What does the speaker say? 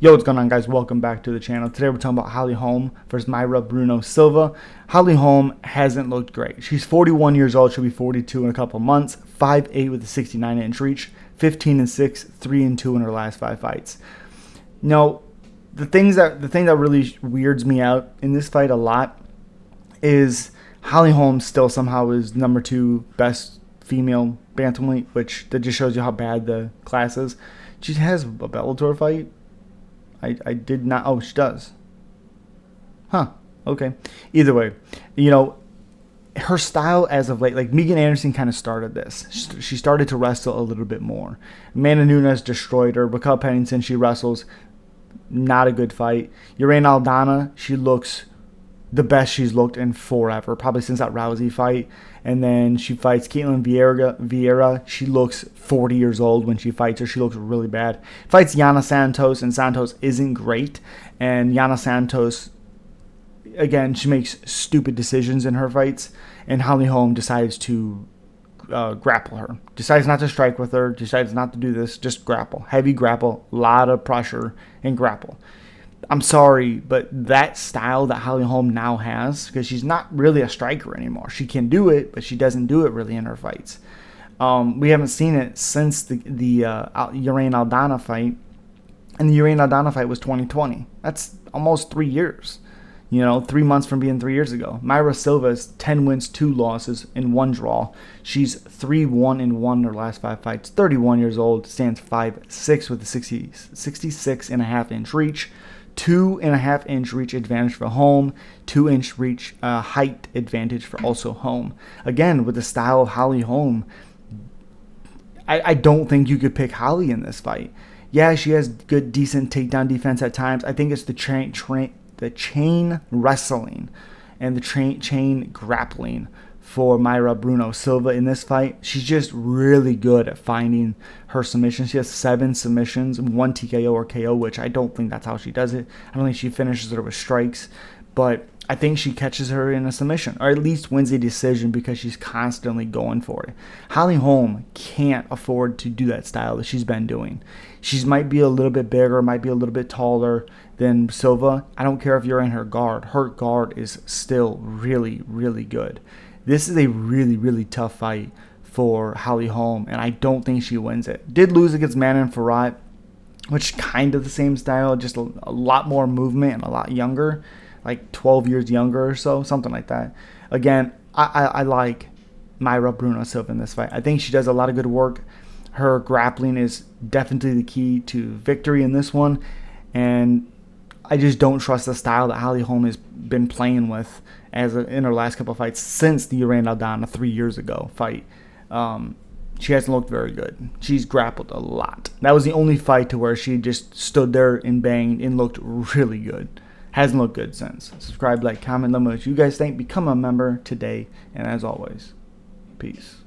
Yo, what's going on, guys? Welcome back to the channel. Today we're talking about Holm versus Mayra Silva. Holm hasn't looked great. She's 41 years old. She'll be 42 in a couple months. 5'8" with a 69-inch reach. 15-6, 3-2 in her last 5 fights. Now, the thing that really weirds me out in this fight a lot is Holm still somehow is #2 best female bantamweight, which that just shows you how bad the class is. She has a Bellator fight. I did not. Oh, she does. Huh. Okay. Either way, her style as of late, like Megan Anderson kind of started this. She started to wrestle a little bit more. Amanda Nunes destroyed her. Raquel Pennington, she wrestles. Not a good fight. Irene Aldana, she looks the best she's looked in forever, probably since that Rousey fight. And then she fights Caitlin Vieira. She looks 40 years old when she fights her. She looks really bad. Fights Yana Santos, and Santos isn't great. And Yana Santos, again, she makes stupid decisions in her fights. And Holm decides to grapple her. Decides not to strike with her. Decides not to do this. Just grapple. Heavy grapple. A lot of pressure and grapple. I'm sorry, but that style that Holm now has, because she's not really a striker anymore. She can do it, but she doesn't do it really in her fights. We haven't seen it since the Irene Aldana fight, and the Irene Aldana fight was 2020. That's almost 3 years. 3 months from being 3 years ago. Mayra Silva's 10 wins, 2 losses, and 1 draw. She's 3-1-1 in her last 5 fights. 31 years old, stands 5'6" with a 66.5-inch reach. 2.5-inch reach advantage for Holm, 2-inch reach height advantage for also Holm. Again, with the style of Holm, I don't think you could pick Holly in this fight. Yeah, she has good, decent takedown defense at times. I think it's the chain wrestling and the chain grappling for Mayra Silva in this fight. She's just really good at finding her submissions. She has 7 submissions, 1 TKO or KO, which I don't think that's how she does it. I don't think she finishes her with strikes, but I think she catches her in a submission, or at least wins a decision, because she's constantly going for it. Holm can't afford to do that style that she's been doing. She might be a little bit bigger, might be a little bit taller than Silva. I don't care if you're in her guard. Her guard is still really, really good. This is a really, really tough fight for Holm, and I don't think she wins it. Did lose against Manon Farrat, which kind of the same style, just a lot more movement and a lot younger, like 12 years younger or so, something like that. Again, I like Mayra Silva in this fight. I think she does a lot of good work. Her grappling is definitely the key to victory in this one, and I just don't trust the style that Holm has been playing with in her last couple of fights since the Irene Aldana 3 years ago fight. She hasn't looked very good. She's grappled a lot. That was the only fight to where she just stood there and banged and looked really good. Hasn't looked good since. Subscribe, like, comment, let me know what you guys think. Become a member today. And as always, peace.